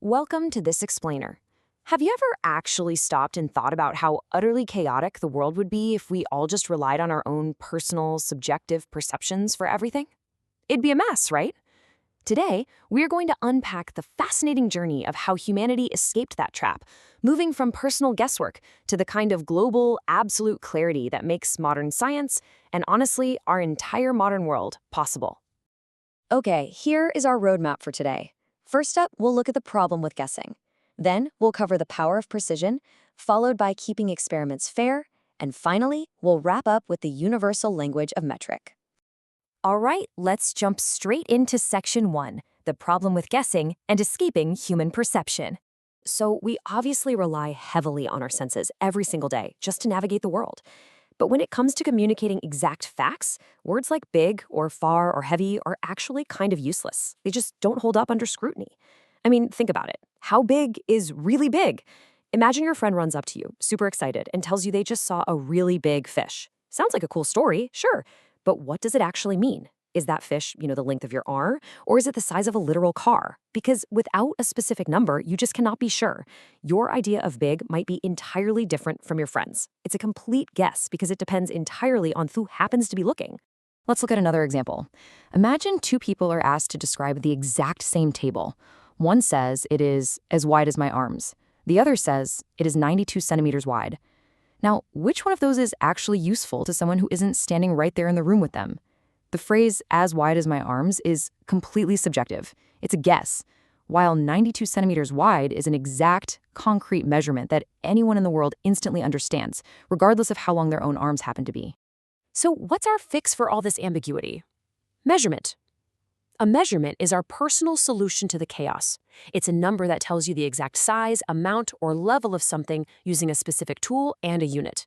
Welcome to This Explainer. Have you ever actually stopped and thought about how utterly chaotic the world would be if we all just relied on our own personal, subjective perceptions for everything? It'd be a mess, right? Today, we are going to unpack the fascinating journey of how humanity escaped that trap, moving from personal guesswork to the kind of global, absolute clarity that makes modern science, and honestly, our entire modern world, possible. Okay, here is our roadmap for today. First up, we'll look at the problem with guessing. Then, we'll cover the power of precision, followed by keeping experiments fair, and finally, we'll wrap up with the universal language of metric. All right, let's jump straight into Section 1, the problem with guessing and escaping human perception. So, we obviously rely heavily on our senses every single day just to navigate the world. But when it comes to communicating exact facts, words like big or far or heavy are actually kind of useless. They just don't hold up under scrutiny. I mean, think about it. How big is really big? Imagine your friend runs up to you, super excited, and tells you they just saw a really big fish. Sounds like a cool story, sure, but what does it actually mean? Is that fish, the length of your arm? Or is it the size of a literal car? Because without a specific number, you just cannot be sure. Your idea of big might be entirely different from your friends. It's a complete guess because it depends entirely on who happens to be looking. Let's look at another example. Imagine two people are asked to describe the exact same table. One says it is as wide as my arms. The other says it is 92 centimeters wide. Now, which one of those is actually useful to someone who isn't standing right there in the room with them? The phrase, as wide as my arms, is completely subjective. It's a guess, while 92 centimeters wide is an exact, concrete measurement that anyone in the world instantly understands, regardless of how long their own arms happen to be. So what's our fix for all this ambiguity? Measurement. A measurement is our personal solution to the chaos. It's a number that tells you the exact size, amount, or level of something using a specific tool and a unit.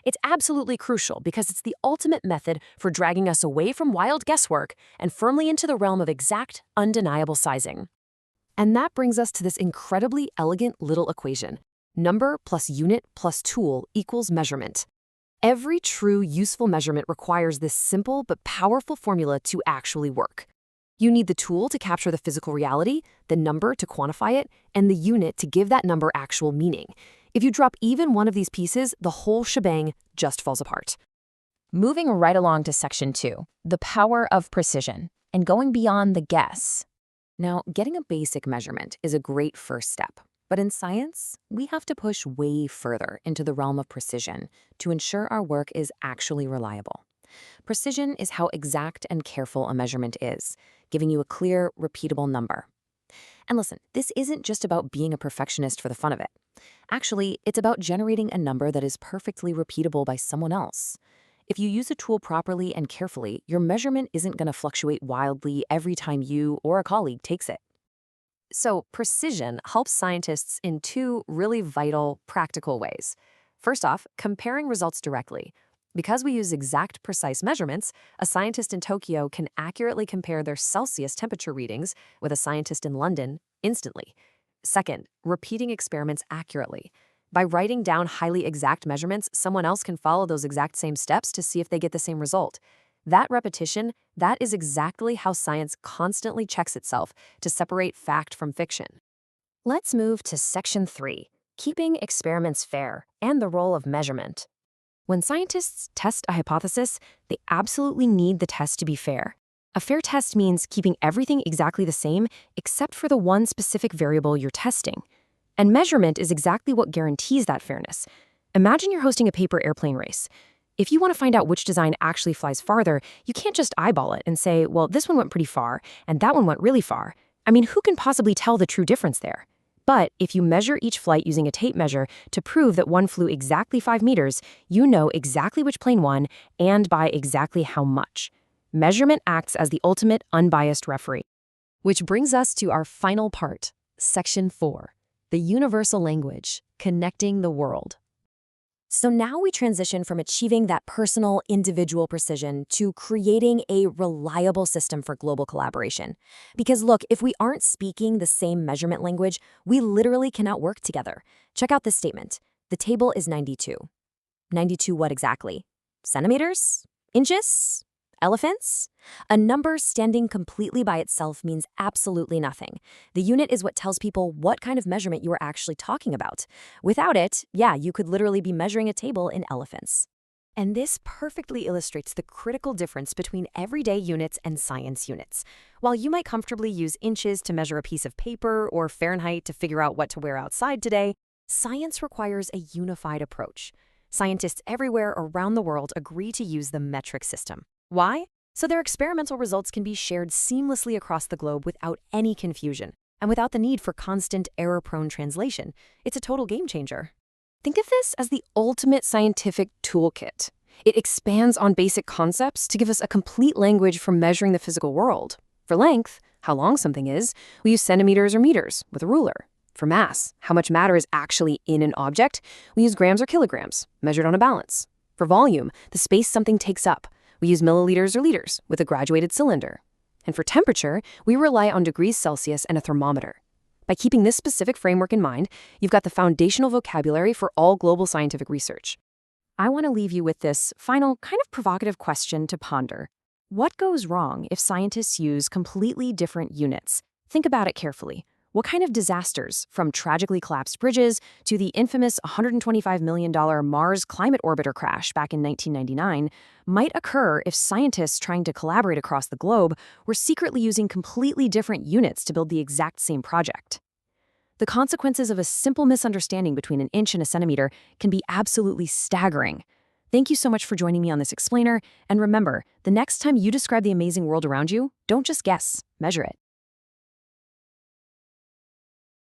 It's absolutely crucial because it's the ultimate method for dragging us away from wild guesswork and firmly into the realm of exact, undeniable sizing. And that brings us to this incredibly elegant little equation. Number plus unit plus tool equals measurement. Every true, useful measurement requires this simple but powerful formula to actually work. You need the tool to capture the physical reality, the number to quantify it, and the unit to give that number actual meaning. If you drop even one of these pieces, the whole shebang just falls apart. Moving right along to Section 2, the power of precision, and going beyond the guess. Now, getting a basic measurement is a great first step, but in science, we have to push way further into the realm of precision to ensure our work is actually reliable. Precision is how exact and careful a measurement is, giving you a clear, repeatable number. And listen, this isn't just about being a perfectionist for the fun of it. Actually, it's about generating a number that is perfectly repeatable by someone else. If you use a tool properly and carefully, your measurement isn't going to fluctuate wildly every time you or a colleague takes it. So, precision helps scientists in two really vital, practical ways. First off, comparing results directly. Because we use exact, precise measurements, a scientist in Tokyo can accurately compare their Celsius temperature readings with a scientist in London instantly. Second, repeating experiments accurately. By writing down highly exact measurements, someone else can follow those exact same steps to see if they get the same result. That repetition, that is exactly how science constantly checks itself to separate fact from fiction. Let's move to Section 3, keeping experiments fair and the role of measurement. When scientists test a hypothesis, they absolutely need the test to be fair. A fair test means keeping everything exactly the same except for the one specific variable you're testing. And measurement is exactly what guarantees that fairness. Imagine you're hosting a paper airplane race. If you want to find out which design actually flies farther, you can't just eyeball it and say, well, this one went pretty far, and that one went really far. I mean, who can possibly tell the true difference there? But if you measure each flight using a tape measure to prove that one flew exactly 5 meters, you know exactly which plane won and by exactly how much. Measurement acts as the ultimate unbiased referee. Which brings us to our final part, Section 4, the universal language, connecting the world. So now we transition from achieving that personal, individual precision to creating a reliable system for global collaboration. Because look, if we aren't speaking the same measurement language, we literally cannot work together. Check out this statement. The table is 92. 92 what exactly? Centimeters? Inches? Elephants? A number standing completely by itself means absolutely nothing. The unit is what tells people what kind of measurement you are actually talking about. Without it, yeah, you could literally be measuring a table in elephants. And this perfectly illustrates the critical difference between everyday units and science units. While you might comfortably use inches to measure a piece of paper or Fahrenheit to figure out what to wear outside today, science requires a unified approach. Scientists everywhere around the world agree to use the metric system. Why? So their experimental results can be shared seamlessly across the globe without any confusion, and without the need for constant error-prone translation. It's a total game changer. Think of this as the ultimate scientific toolkit. It expands on basic concepts to give us a complete language for measuring the physical world. For length, how long something is, we use centimeters or meters with a ruler. For mass, how much matter is actually in an object, we use grams or kilograms, measured on a balance. For volume, the space something takes up, we use milliliters or liters with a graduated cylinder. And for temperature, we rely on degrees Celsius and a thermometer. By keeping this specific framework in mind, you've got the foundational vocabulary for all global scientific research. I want to leave you with this final, kind of provocative question to ponder. What goes wrong if scientists use completely different units? Think about it carefully. What kind of disasters, from tragically collapsed bridges to the infamous $125 million Mars climate orbiter crash back in 1999, might occur if scientists trying to collaborate across the globe were secretly using completely different units to build the exact same project? The consequences of a simple misunderstanding between an inch and a centimeter can be absolutely staggering. Thank you so much for joining me on this explainer, and remember, the next time you describe the amazing world around you, don't just guess, measure it.